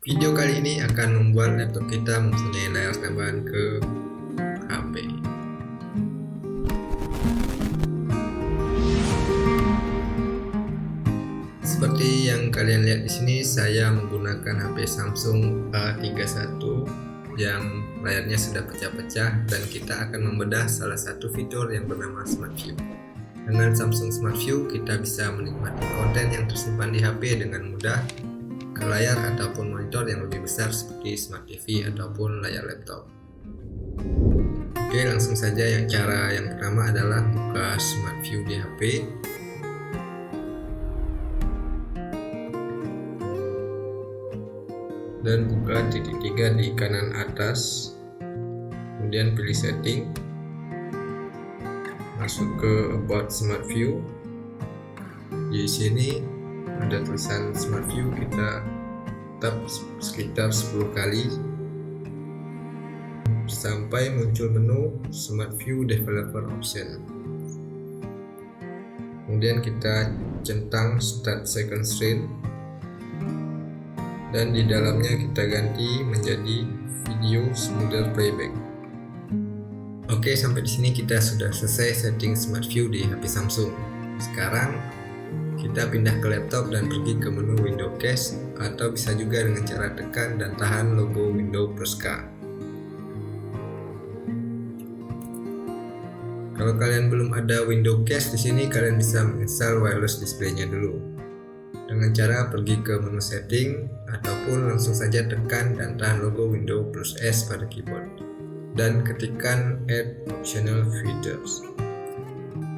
Video kali ini akan membuat laptop kita mempunyai layar tambahan ke HP. Seperti yang kalian lihat di sini, saya menggunakan HP Samsung A31 yang layarnya sudah pecah-pecah, dan kita akan membedah salah satu fitur yang bernama Smart View. Dengan Samsung Smart View, kita bisa menikmati konten yang tersimpan di HP dengan mudah ke layar ataupun monitor yang lebih besar seperti Smart TV ataupun layar laptop. Oke, langsung saja. Cara yang pertama adalah buka Smart View di HP. Dan buka titik 3 di kanan atas, kemudian pilih setting, masuk ke about Smart View. Di sini ada tulisan Smart View, kita tap sekitar 10 kali sampai muncul menu Smart View Developer Option. Kemudian kita centang Start Second Screen, dan di dalamnya kita ganti menjadi Video Smoother Playback. Oke, sampai di sini kita sudah selesai setting Smart View di HP Samsung. Sekarang kita pindah ke laptop dan pergi ke menu Window Cache, atau bisa juga dengan cara tekan dan tahan logo Windows plus K. Kalau kalian belum ada Window Cache di sini, kalian bisa menginstal wireless display-nya dulu dengan cara pergi ke menu setting, ataupun langsung saja tekan dan tahan logo Windows plus S pada keyboard dan ketikkan Add Optional Features.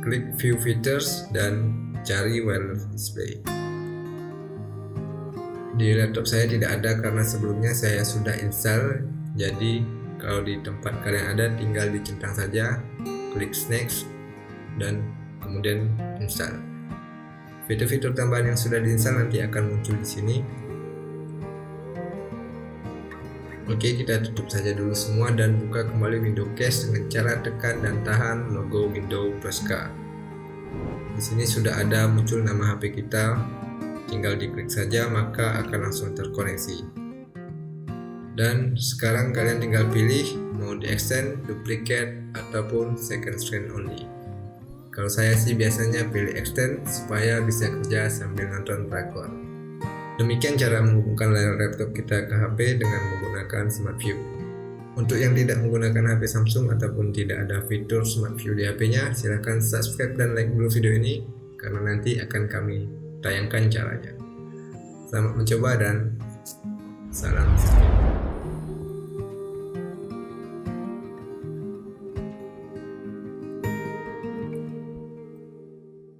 Klik View Features dan cari wireless display. Di laptop saya tidak ada karena sebelumnya saya sudah install, jadi kalau di tempat kalian ada tinggal dicentang saja, klik Next dan kemudian install. Fitur-fitur tambahan yang sudah diinstal nanti akan muncul di sini. Oke, kita tutup saja dulu semua dan buka kembali Window Cache dengan cara tekan dan tahan logo Windows plus K. Di sini sudah ada muncul nama HP kita, tinggal diklik saja maka akan langsung terkoneksi. Dan sekarang kalian tinggal pilih mau di extend, duplicate, ataupun second screen only. Kalau saya sih biasanya pilih extend supaya bisa kerja sambil nonton drakor. Demikian cara menghubungkan layar laptop kita ke HP dengan menggunakan Smart View. Untuk yang tidak menggunakan HP Samsung ataupun tidak ada fitur Smart View di HP-nya, silahkan subscribe dan like dulu video ini karena nanti akan kami tayangkan caranya. Selamat mencoba dan salam.